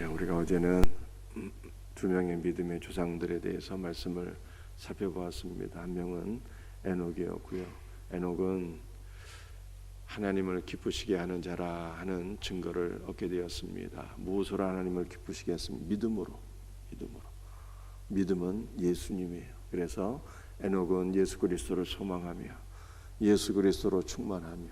우리가 어제는 두 명의 믿음의 조상들에 대해서 말씀을 살펴보았습니다. 한 명은 에녹이었고요. 에녹은 하나님을 기쁘시게 하는 자라 하는 증거를 얻게 되었습니다. 무엇으로 하나님을 기쁘시게 했습니까? 믿음으로. 믿음은 예수님이에요. 그래서 에녹은 예수 그리스도를 소망하며 예수 그리스도로 충만하며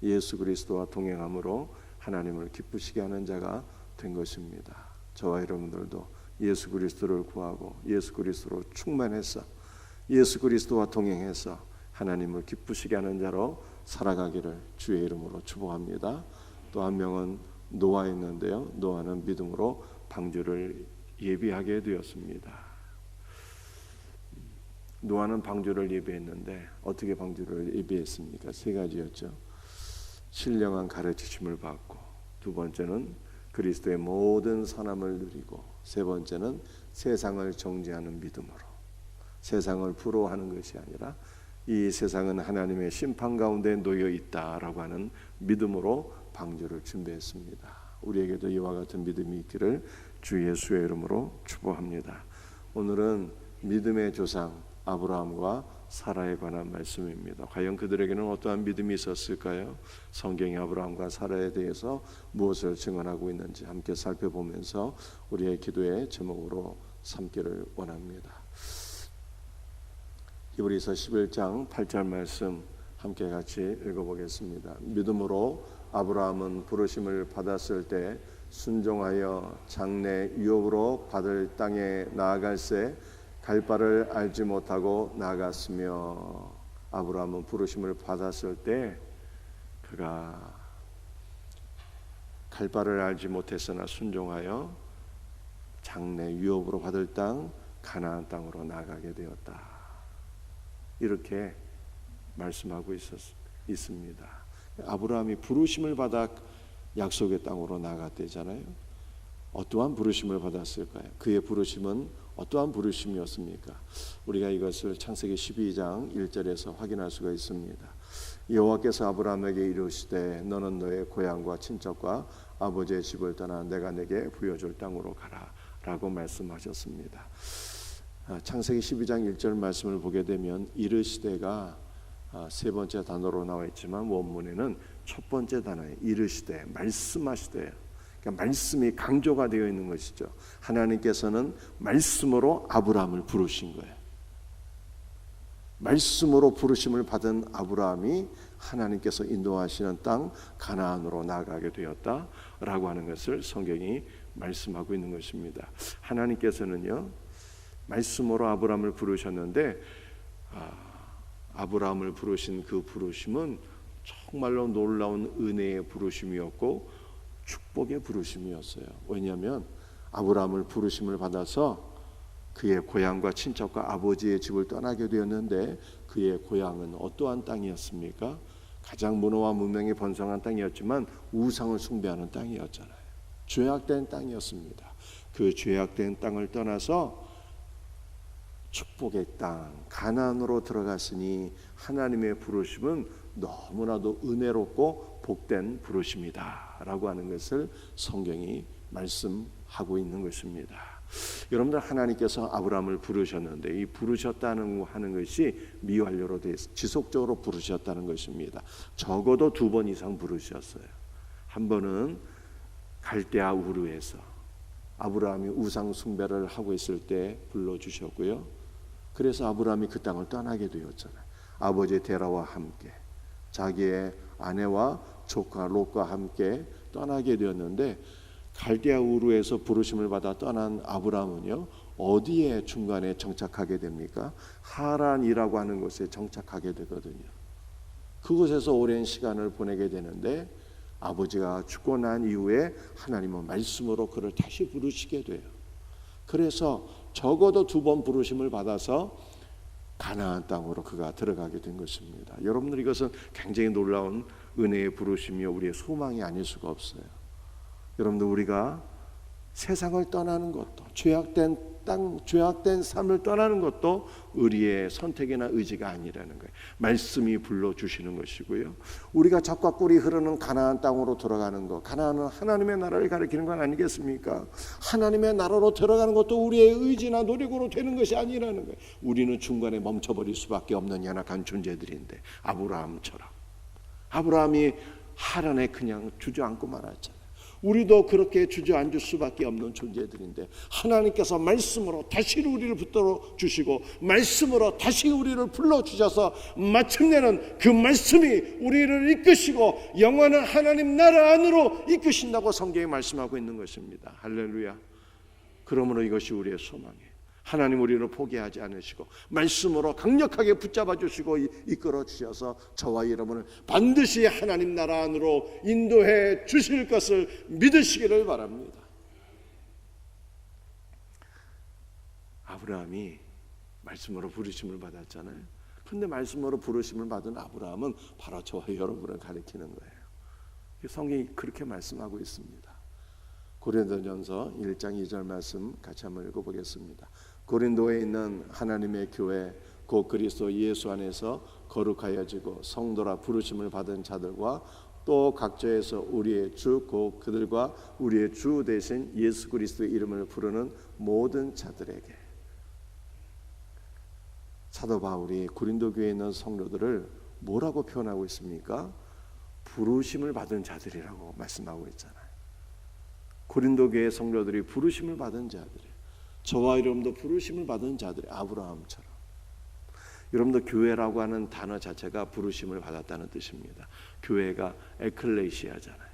예수 그리스도와 동행함으로 하나님을 기쁘시게 하는 자가 된 것입니다. 저와 여러분들도 예수 그리스도를 구하고 예수 그리스도로 충만해서 예수 그리스도와 동행해서 하나님을 기쁘시게 하는 자로 살아가기를 주의 이름으로 축복합니다. 또 한 명은 노아였는데요. 노아는 믿음으로 방주를 예비하게 되었습니다. 노아는 방주를 예비했는데 어떻게 방주를 예비했습니까? 세 가지였죠. 신령한 가르치심을 받고, 두 번째는 그리스도의 모든 선함을 누리고, 세 번째는 세상을 정죄하는 믿음으로. 세상을 부러워하는 것이 아니라 이 세상은 하나님의 심판 가운데 놓여 있다라고 하는 믿음으로 방주를 준비했습니다. 우리에게도 이와 같은 믿음이 있기를 주 예수의 이름으로 축복합니다. 오늘은 믿음의 조상 아브라함과 사라에 관한 말씀입니다. 과연 그들에게는 어떠한 믿음이 있었을까요? 성경이 아브라함과 사라에 대해서 무엇을 증언하고 있는지 함께 살펴보면서 우리의 기도의 제목으로 삼기를 원합니다. 히브리서 11장 8절 말씀 함께 같이 읽어보겠습니다. 믿음으로 아브라함은 부르심을 받았을 때 순종하여 장래 유업으로 받을 땅에 나아갈새 갈 바를 알지 못하고 나아갔으며, 아브라함은 부르심을 받았을 때 그가 갈 바를 알지 못했으나 순종하여 장래 유업으로 받을 땅 가나안 땅으로 나아가게 되었다. 이렇게 말씀하고 있습니다. 아브라함이 부르심을 받아 약속의 땅으로 나아갔대잖아요. 어떠한 부르심을 받았을까요? 그의 부르심은 어떠한 부르심이었습니까? 우리가 이것을 창세기 12장 1절에서 확인할 수가 있습니다. 여호와께서 아브라함에게 이르시되 너는 너의 고향과 친척과 아버지의 집을 떠나 내가 내게 부여줄 땅으로 가라 라고 말씀하셨습니다. 창세기 12장 1절 말씀을 보게 되면 이르시되가 세 번째 단어로 나와 있지만 원문에는 첫 번째 단어에 이르시되, 말씀하시되, 그러니까 말씀이 강조가 되어 있는 것이죠. 하나님께서는 말씀으로 아브라함을 부르신 거예요. 말씀으로 부르심을 받은 아브라함이 하나님께서 인도하시는 땅 가나안으로 나아가게 되었다라고 하는 것을 성경이 말씀하고 있는 것입니다. 하나님께서는요, 말씀으로 아브라함을 부르셨는데 아브라함을 부르신 그 부르심은 정말로 놀라운 은혜의 부르심이었고 축복의 부르심이었어요. 왜냐하면 아브라함을 부르심을 받아서 그의 고향과 친척과 아버지의 집을 떠나게 되었는데 그의 고향은 어떠한 땅이었습니까? 가장 문화와 문명이 번성한 땅이었지만 우상을 숭배하는 땅이었잖아요. 죄악된 땅이었습니다. 그 죄악된 땅을 떠나서 축복의 땅 가나안으로 들어갔으니 하나님의 부르심은 너무나도 은혜롭고 복된 부르심이다 라고 하는 것을 성경이 말씀하고 있는 것입니다. 여러분들, 하나님께서 아브라함을 부르셨는데 이 부르셨다는 하는 것이 미완료로 되어 지속적으로 부르셨다는 것입니다. 적어도 2번 이상 부르셨어요. 한 번은 갈대아 우르에서 아브라함이 우상 숭배를 하고 있을 때 불러주셨고요. 그래서 아브라함이 그 땅을 떠나게 되었잖아요. 아버지 데라와 함께 자기의 아내와 조카 롯과 함께 떠나게 되었는데, 갈대아 우르에서 부르심을 받아 떠난 아브라함은요, 어디에 중간에 정착하게 됩니까? 하란이라고 하는 곳에 정착하게 되거든요. 그곳에서 오랜 시간을 보내게 되는데 아버지가 죽고 난 이후에 하나님은 말씀으로 그를 다시 부르시게 돼요. 그래서 적어도 2번 부르심을 받아서 가나안 땅으로 그가 들어가게 된 것입니다. 여러분들, 이것은 굉장히 놀라운 은혜의 부르심이요 우리의 소망이 아닐 수가 없어요. 여러분들, 우리가 세상을 떠나는 것도, 죄악된 땅, 죄악된 삶을 떠나는 것도 우리의 선택이나 의지가 아니라는 거예요. 말씀이 불러주시는 것이고요. 우리가 젖과 꿀이 흐르는 가나안 땅으로 들어가는 것, 가나안은 하나님의 나라를 가리키는 건 아니겠습니까? 하나님의 나라로 들어가는 것도 우리의 의지나 노력으로 되는 것이 아니라는 거예요. 우리는 중간에 멈춰버릴 수밖에 없는 연약한 존재들인데, 아브라함이 하란에 그냥 주저앉고 말았잖아요. 우리도 그렇게 주저앉을 수밖에 없는 존재들인데, 하나님께서 말씀으로 다시 우리를 붙들어 주시고 말씀으로 다시 우리를 불러주셔서 마침내는 그 말씀이 우리를 이끄시고 영원한 하나님 나라 안으로 이끄신다고 성경이 말씀하고 있는 것입니다. 할렐루야. 그러므로 이것이 우리의 소망이에요. 하나님 우리를 포기하지 않으시고 말씀으로 강력하게 붙잡아 주시고 이끌어 주셔서 저와 여러분을 반드시 하나님 나라 안으로 인도해 주실 것을 믿으시기를 바랍니다. 아브라함이 말씀으로 부르심을 받았잖아요. 그런데 말씀으로 부르심을 받은 아브라함은 바로 저와 여러분을 가리키는 거예요. 성경이 그렇게 말씀하고 있습니다. 고린도전서 1장 2절 말씀 같이 한번 읽어보겠습니다. 고린도에 있는 하나님의 교회 곧 그리스도 예수 안에서 거룩하여지고 성도라 부르심을 받은 자들과 또 각처에서 우리의 주 곧 그들과 우리의 주 대신 예수 그리스도의 이름을 부르는 모든 자들에게. 사도 바울이 고린도 교회에 있는 성도들을 뭐라고 표현하고 있습니까? 부르심을 받은 자들이라고 말씀하고 있잖아요. 고린도 교회 성도들이 부르심을 받은 자들이에요. 저와 여러분도 부르심을 받은 자들이 아브라함처럼. 여러분도 교회라고 하는 단어 자체가 부르심을 받았다는 뜻입니다. 교회가 에클레시아잖아요.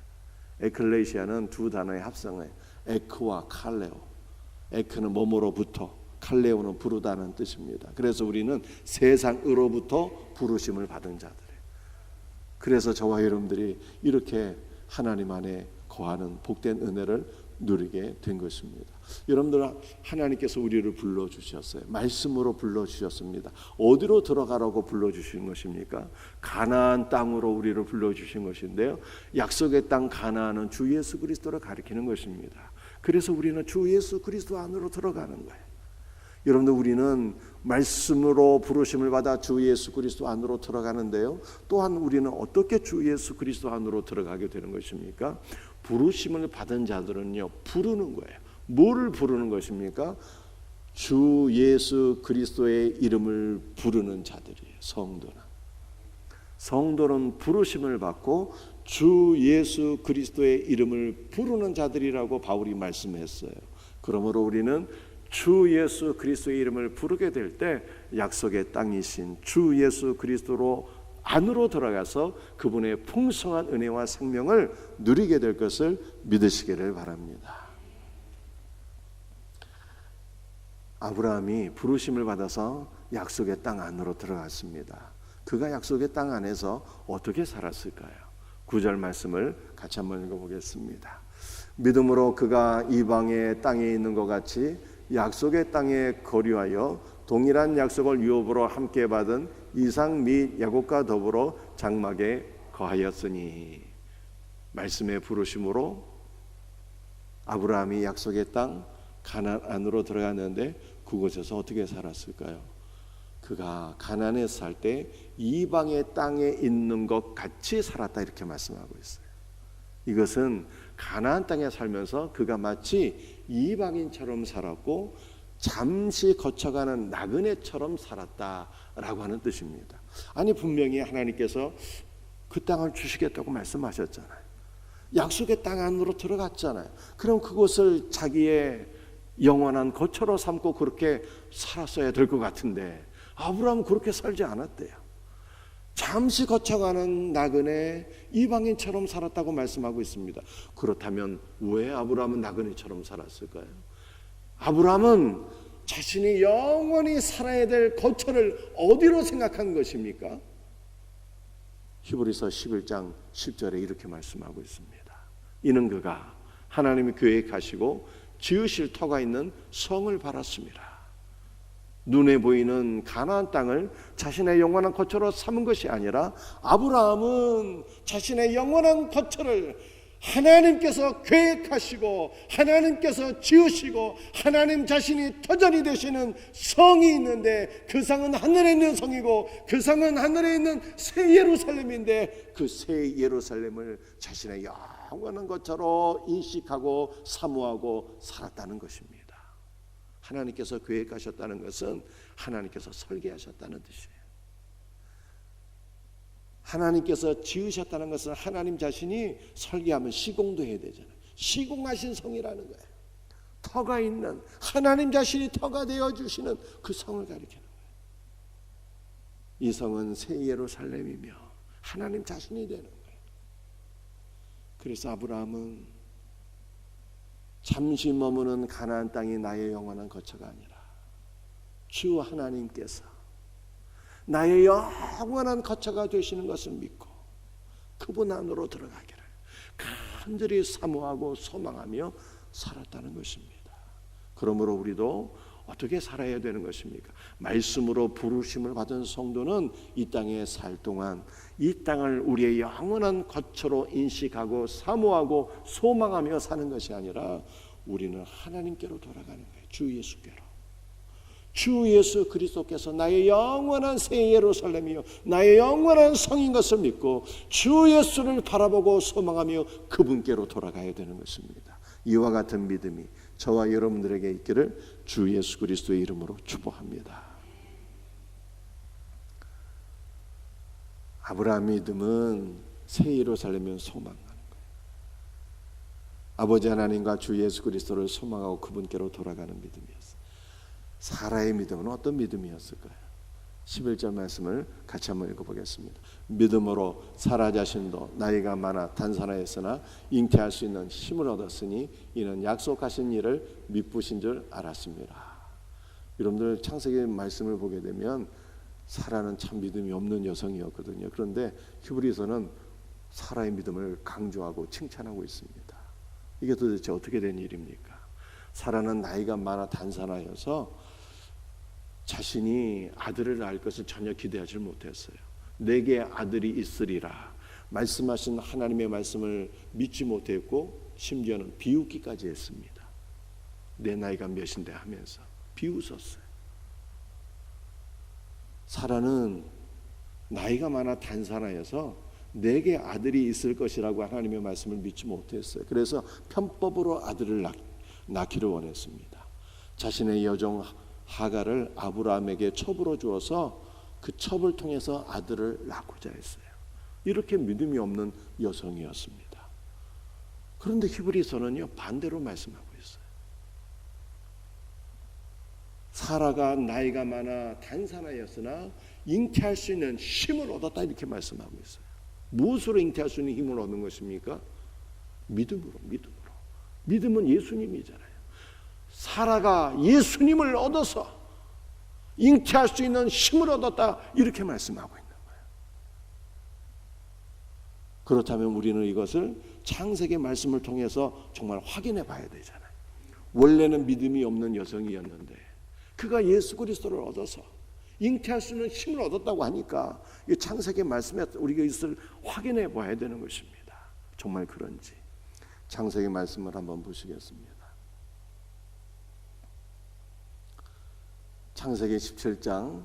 에클레시아는 두 단어의 합성어예요. 에크와 칼레오. 에크는 몸으로부터, 칼레오는 부르다는 뜻입니다. 그래서 우리는 세상으로부터 부르심을 받은 자들이에요. 그래서 저와 여러분들이 이렇게 하나님 안에 거하는 복된 은혜를 누리게 된 것입니다. 여러분들, 하나님께서 우리를 불러주셨어요. 말씀으로 불러주셨습니다. 어디로 들어가라고 불러주신 것입니까? 가나안 땅으로 우리를 불러주신 것인데요, 약속의 땅 가나안은 주 예수 그리스도를 가리키는 것입니다. 그래서 우리는 주 예수 그리스도 안으로 들어가는 거예요. 여러분들, 우리는 말씀으로 부르심을 받아 주 예수 그리스도 안으로 들어가는데요, 또한 우리는 어떻게 주 예수 그리스도 안으로 들어가게 되는 것입니까? 부르심을 받은 자들은요, 부르는 거예요. 뭐를 부르는 것입니까? 주 예수 그리스도의 이름을 부르는 자들이에요. 성도는 부르심을 받고 주 예수 그리스도의 이름을 부르는 자들이라고 바울이 말씀했어요. 그러므로 우리는 주 예수 그리스도의 이름을 부르게 될 때 약속의 땅이신 주 예수 그리스도로 안으로 들어가서 그분의 풍성한 은혜와 생명을 누리게 될 것을 믿으시기를 바랍니다. 아브라함이 부르심을 받아서 약속의 땅 안으로 들어갔습니다. 그가 약속의 땅 안에서 어떻게 살았을까요? 9절 말씀을 같이 한번 읽어보겠습니다. 믿음으로 그가 이방의 땅에 있는 것 같이 약속의 땅에 거류하여 동일한 약속을 유업으로 함께 받은 이삭 및 야곱과 더불어 장막에 거하였으니. 말씀의 부르심으로 아브라함이 약속의 땅 가나안으로 들어갔는데 그곳에서 어떻게 살았을까요? 그가 가나안에 살 때 이방의 땅에 있는 것 같이 살았다, 이렇게 말씀하고 있어요. 이것은 가나안 땅에 살면서 그가 마치 이방인처럼 살았고 잠시 거쳐가는 나그네처럼 살았다라고 하는 뜻입니다. 아니, 분명히 하나님께서 그 땅을 주시겠다고 말씀하셨잖아요. 약속의 땅 안으로 들어갔잖아요. 그럼 그곳을 자기의 영원한 거처로 삼고 그렇게 살았어야 될 것 같은데 아브라함은 그렇게 살지 않았대요. 잠시 거쳐가는 나그네, 이방인처럼 살았다고 말씀하고 있습니다. 그렇다면 왜 아브라함은 나그네처럼 살았을까요? 아브라함은 자신이 영원히 살아야 될 거처를 어디로 생각한 것입니까? 히브리서 11장 10절에 이렇게 말씀하고 있습니다. 이는 그가 하나님이 계획하시고 지으실 터가 있는 성을 바랐습니다. 눈에 보이는 가나안 땅을 자신의 영원한 거처로 삼은 것이 아니라 아브라함은 자신의 영원한 거처를 하나님께서 계획하시고 하나님께서 지으시고 하나님 자신이 터전이 되시는 성이 있는데, 그 성은 하늘에 있는 성이고 그 성은 하늘에 있는 새 예루살렘인데, 그 새 예루살렘을 자신의 영원한 것처럼 인식하고 사모하고 살았다는 것입니다. 하나님께서 계획하셨다는 것은 하나님께서 설계하셨다는 뜻이에요. 하나님께서 지으셨다는 것은 하나님 자신이 설계하면 시공도 해야 되잖아요. 시공하신 성이라는 거예요. 터가 있는, 하나님 자신이 터가 되어주시는 그 성을 가리키는 거예요. 이 성은 새 예루살렘이며 하나님 자신이 되는 거예요. 그래서 아브라함은 잠시 머무는 가나안 땅이 나의 영원한 거처가 아니라 주 하나님께서 나의 영원한 거처가 되시는 것을 믿고 그분 안으로 들어가기를 간절히 사모하고 소망하며 살았다는 것입니다. 그러므로 우리도 어떻게 살아야 되는 것입니까? 말씀으로 부르심을 받은 성도는 이 땅에 살 동안 이 땅을 우리의 영원한 거처로 인식하고 사모하고 소망하며 사는 것이 아니라 우리는 하나님께로 돌아가는 거예요. 주 예수께로. 주 예수 그리스도께서 나의 영원한 새 예루살렘이요 나의 영원한 성인 것을 믿고 주 예수를 바라보고 소망하며 그분께로 돌아가야 되는 것입니다. 이와 같은 믿음이 저와 여러분들에게 있기를 주 예수 그리스도의 이름으로 축복합니다. 아브라함 믿음은 새 예루살렘을 소망하는 거예요. 아버지 하나님과 주 예수 그리스도를 소망하고 그분께로 돌아가는 믿음이었어요. 사라의 믿음은 어떤 믿음이었을까요? 11절 말씀을 같이 한번 읽어보겠습니다. 믿음으로 사라 자신도 나이가 많아 단산하였으나 잉태할 수 있는 힘을 얻었으니 이는 약속하신 일을 미쁘신 줄 알았습니다. 여러분들 창세기 말씀을 보게 되면 사라는 참 믿음이 없는 여성이었거든요. 그런데 히브리서는 사라의 믿음을 강조하고 칭찬하고 있습니다. 이게 도대체 어떻게 된 일입니까? 사라는 나이가 많아 단산하여서 자신이 아들을 낳을 것을 전혀 기대하지 못했어요. 내게 아들이 있으리라 말씀하신 하나님의 말씀을 믿지 못했고 심지어는 비웃기까지 했습니다. 내 나이가 몇인데 하면서 비웃었어요. 사라는 나이가 많아 단산하여서 내게 아들이 있을 것이라고 하나님의 말씀을 믿지 못했어요. 그래서 편법으로 아들을 낳기를 원했습니다. 자신의 여종 하갈을 아브라함에게 첩으로 주어서 그 첩을 통해서 아들을 낳고자 했어요. 이렇게 믿음이 없는 여성이었습니다. 그런데 히브리서는요 반대로 말씀하고 있어요. 사라가 나이가 많아 단산하였으나 잉태할 수 있는 힘을 얻었다 이렇게 말씀하고 있어요. 무엇으로 잉태할 수 있는 힘을 얻는 것입니까? 믿음으로. 믿음은 예수님이잖아요. 사라가 예수님을 얻어서 잉태할 수 있는 힘을 얻었다 이렇게 말씀하고 있는 거예요. 그렇다면 우리는 이것을 창세기 말씀을 통해서 정말 확인해 봐야 되잖아요. 원래는 믿음이 없는 여성이었는데 그가 예수 그리스도를 얻어서 잉태할 수 있는 힘을 얻었다고 하니까 이 창세기 말씀에 우리가 이것을 확인해 봐야 되는 것입니다. 정말 그런지 창세기 말씀을 한번 보시겠습니다. 창세기 17장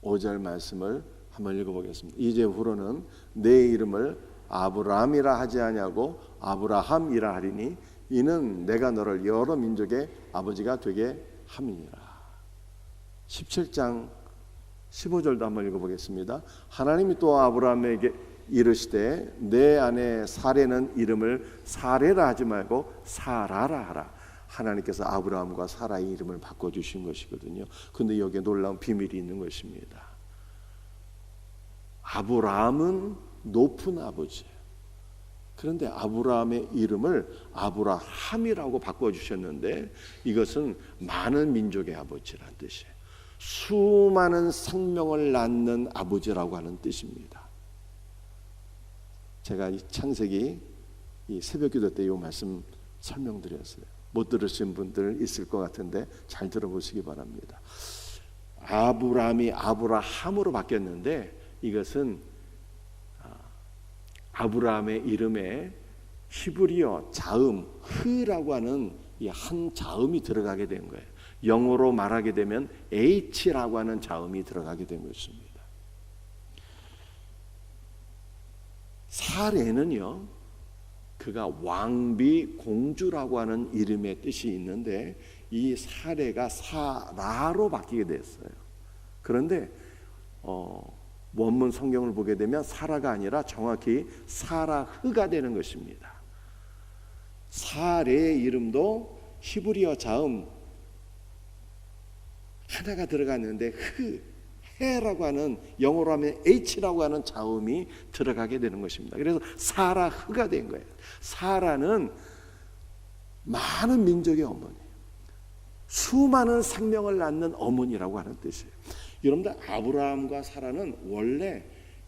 5절 말씀을 한번 읽어보겠습니다. 이제후로는 내 이름을 아브라함이라 하지 아니하고 아브라함이라 하리니 이는 내가 너를 여러 민족의 아버지가 되게 함이니라. 17장 15절도 한번 읽어보겠습니다. 하나님이 또 아브라함에게 이르시되 내 아내 사레는 이름을 사레라 하지 말고 사라라 하라. 하나님께서 아브라함과 사라의 이름을 바꿔주신 것이거든요. 그런데 여기에 놀라운 비밀이 있는 것입니다. 아브라함은 높은 아버지예요. 그런데 아브라함의 이름을 아브라함이라고 바꿔주셨는데 이것은 많은 민족의 아버지라는 뜻이에요. 수많은 생명을 낳는 아버지라고 하는 뜻입니다. 제가 이 창세기 이 새벽기도 때 이 말씀 설명드렸어요. 못 들으신 분들 있을 것 같은데 잘 들어보시기 바랍니다. 아브라함이 아브라함으로 바뀌었는데 이것은 아브라함의 이름에 히브리어 자음 흐라고 하는 이 한 자음이 들어가게 된 거예요. 영어로 말하게 되면 H라고 하는 자음이 들어가게 된 것입니다. 사레는요, 그가 왕비 공주라고 하는 이름의 뜻이 있는데 이 사레가 사라로 바뀌게 됐어요. 그런데 원문 성경을 보게 되면 사라가 아니라 정확히 사라흐가 되는 것입니다. 사레의 이름도 히브리어 자음 하나가 들어갔는데 해라고 하는, 영어로 하면 H라고 하는 자음이 들어가게 되는 것입니다. 그래서 사라흐가 된 거예요. 사라는 많은 민족의 어머니, 수많은 생명을 낳는 어머니라고 하는 뜻이에요. 여러분들, 아브라함과 사라는 원래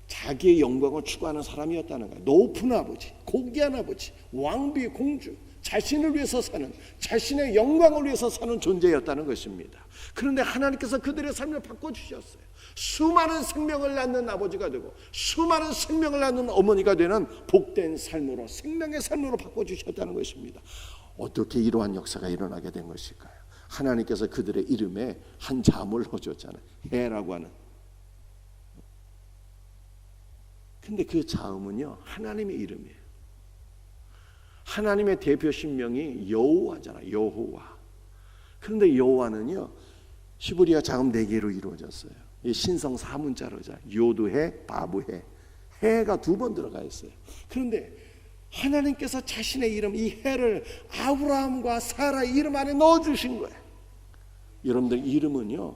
자기의 영광을 추구하는 사람이었다는 거예요. 높은 아버지, 고귀한 아버지, 왕비, 공주, 자신을 위해서 사는, 자신의 영광을 위해서 사는 존재였다는 것입니다. 그런데 하나님께서 그들의 삶을 바꿔주셨어요. 수많은 생명을 낳는 아버지가 되고 수많은 생명을 낳는 어머니가 되는 복된 삶으로, 생명의 삶으로 바꿔주셨다는 것입니다. 어떻게 이러한 역사가 일어나게 된 것일까요? 하나님께서 그들의 이름에 한 자음을 넣어줬잖아요. 해라고 하는. 근데 그 자음은요, 하나님의 이름이에요. 하나님의 대표 신명이 여호와잖아요. 여호와. 그런데 여호와는요, 히브리어 자음 4개로 이루어졌어요. 이 신성 4문자로자 요드해, 바브해, 해가 2번 들어가 있어요. 그런데 하나님께서 자신의 이름, 이 해를 아브라함과 사라의 이름 안에 넣어주신 거예요. 여러분들, 이름은요,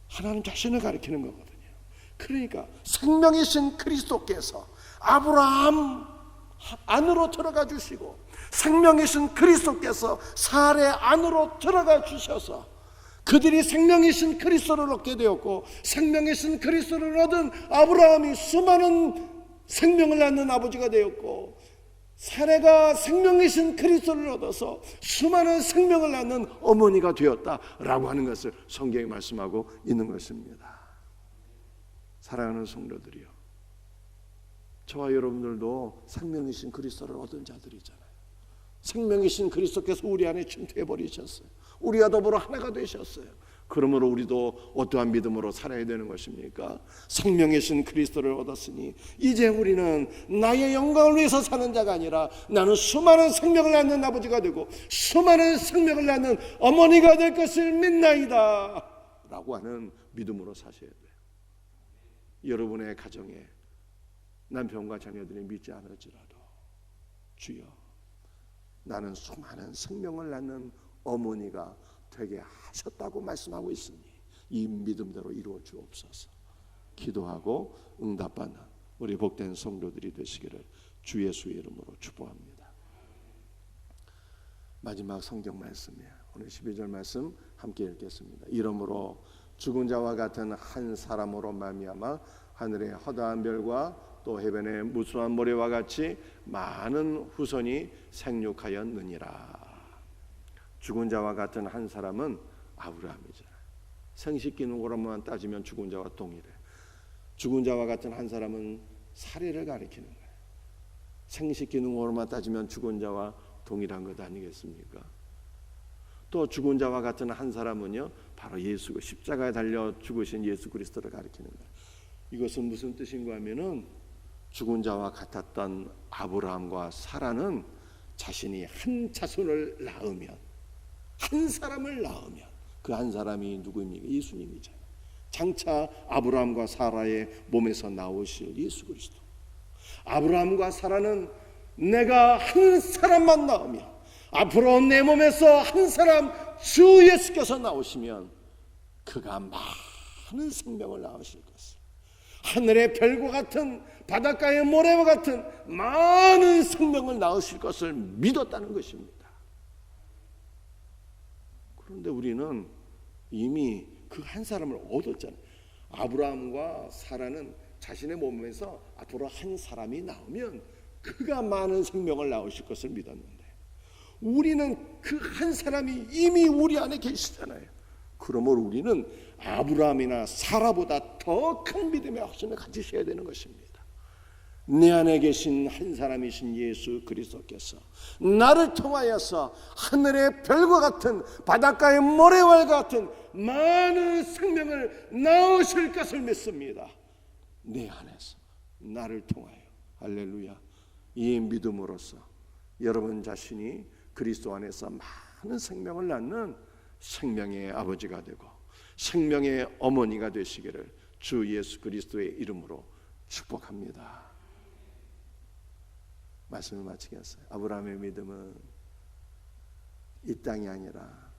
하나님 자신을 가리키는 거거든요. 그러니까 생명이신 그리스도께서 아브라함 안으로 들어가 주시고, 생명이신 그리스도께서 사례 안으로 들어가 주셔서 그들이 생명이신 그리스도를 얻게 되었고, 생명이신 그리스도를 얻은 아브라함이 수많은 생명을 낳는 아버지가 되었고, 사례가 생명이신 그리스도를 얻어서 수많은 생명을 낳는 어머니가 되었다라고 하는 것을 성경이 말씀하고 있는 것입니다. 사랑하는 성도들이요, 저와 여러분들도 생명이신 그리스도를 얻은 자들이잖아요. 생명이신 그리스도께서 우리 안에 침투해 버리셨어요. 우리와 더불어 하나가 되셨어요. 그러므로 우리도 어떠한 믿음으로 살아야 되는 것입니까? 생명이신 그리스도를 얻었으니 이제 우리는 나의 영광을 위해서 사는 자가 아니라 나는 수많은 생명을 낳는 아버지가 되고 수많은 생명을 낳는 어머니가 될 것을 믿나이다 라고 하는 믿음으로 사셔야 돼요. 여러분의 가정에 남편과 자녀들이 믿지 않을지라도, 주여, 나는 수많은 생명을 낳는 어머니가 되게 하셨다고 말씀하고 있으니 이 믿음대로 이루어 주옵소서. 기도하고 응답받는 우리 복된 성도들이 되시기를 주 예수의 이름으로 축복합니다. 마지막 성경 말씀이에요. 오늘 12절 말씀 함께 읽겠습니다. 이러므로 죽은 자와 같은 한 사람으로 말미암아 하늘의 허다한 별과 또 해변의 무수한 모래와 같이 많은 후손이 생육하였느니라. 죽은 자와 같은 한 사람은 아브라함이잖아요. 생식기능으로만 따지면 죽은 자와 동일해. 죽은 자와 같은 한 사람은 사례를 가리키는 거예요. 생식기능으로만 따지면 죽은 자와 동일한 것 아니겠습니까? 또 죽은 자와 같은 한 사람은요, 바로 예수, 십자가에 달려 죽으신 예수 그리스도를 가리키는 거예요. 이것은 무슨 뜻인가 하면은 죽은 자와 같았던 아브라함과 사라는 자신이 한 자손을 낳으면, 한 사람을 낳으면 그 한 사람이 누구입니까? 예수님이잖아요. 장차 아브라함과 사라의 몸에서 나오실 예수 그리스도. 아브라함과 사라는 내가 한 사람만 낳으면, 앞으로 내 몸에서 한 사람 주 예수께서 나오시면 그가 많은 생명을 낳으실 것을, 하늘의 별과 같은 바닷가의 모래와 같은 많은 생명을 낳으실 것을 믿었다는 것입니다. 그런데 우리는 이미 그 한 사람을 얻었잖아요. 아브라함과 사라는 자신의 몸에서 앞으로 한 사람이 나오면 그가 많은 생명을 낳으실 것을 믿었는데, 우리는 그 한 사람이 이미 우리 안에 계시잖아요. 그러므로 우리는 아브라함이나 사라보다 더 큰 믿음의 확신을 가지셔야 되는 것입니다. 내 안에 계신 한 사람이신 예수 그리스도께서 나를 통하여서 하늘의 별과 같은 바닷가의 모래와 같은 많은 생명을 낳으실 것을 믿습니다. 내 안에서 나를 통하여. 할렐루야. 이 믿음으로써 여러분 자신이 그리스도 안에서 많은 생명을 낳는 생명의 아버지가 되고 생명의 어머니가 되시기를 주 예수 그리스도의 이름으로 축복합니다. 말씀을 마치겠어요. 아브라함의 믿음은 이 땅이 아니라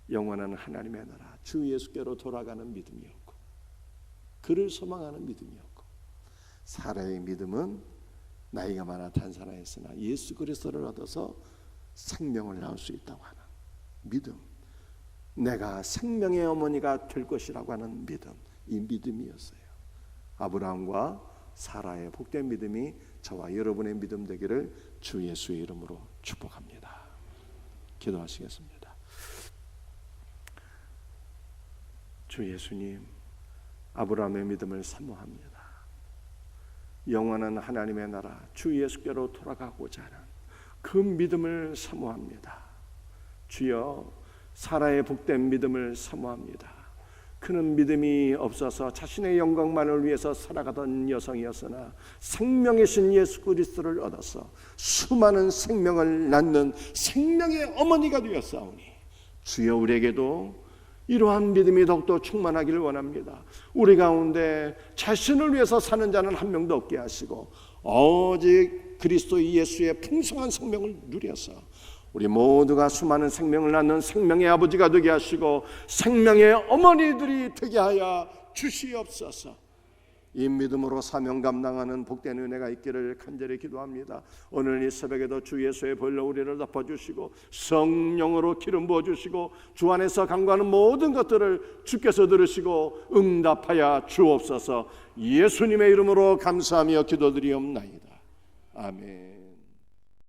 영원한 하나님의 나라 주 예수께로 돌아가는 믿음이었고, 그를 소망하는 믿음이었고, 사라의 믿음은 나이가 많아 단산하였으나 예수 그리스도를 얻어서 생명을 낳을 수 있다고 하는 믿음, 내가 생명의 어머니가 될 것이라고 하는 믿음, 이 믿음이었어요. 아브라함과 사라의 복된 믿음이 저와 여러분의 믿음 되기를 주 예수의 이름으로 축복합니다. 기도하시겠습니다. 주 예수님, 아브라함의 믿음을 사모합니다. 영원한 하나님의 나라 주 예수께로 돌아가고자 하는 그 믿음을 사모합니다. 주여, 사라의 복된 믿음을 사모합니다. 그는 믿음이 없어서 자신의 영광만을 위해서 살아가던 여성이었으나 생명이신 예수 그리스도를 얻어서 수많은 생명을 낳는 생명의 어머니가 되었사오니 주여, 우리에게도 이러한 믿음이 더욱더 충만하기를 원합니다. 우리 가운데 자신을 위해서 사는 자는 한 명도 없게 하시고 오직 그리스도 예수의 풍성한 생명을 누려서 우리 모두가 수많은 생명을 낳는 생명의 아버지가 되게 하시고 생명의 어머니들이 되게 하여 주시옵소서. 이 믿음으로 사명 감당하는 복된 은혜가 있기를 간절히 기도합니다. 오늘 이 새벽에도 주 예수의 보혈로 우리를 덮어주시고 성령으로 기름 부어주시고 주 안에서 간구하는 모든 것들을 주께서 들으시고 응답하여 주옵소서. 예수님의 이름으로 감사하며 기도드리옵나이다. 아멘.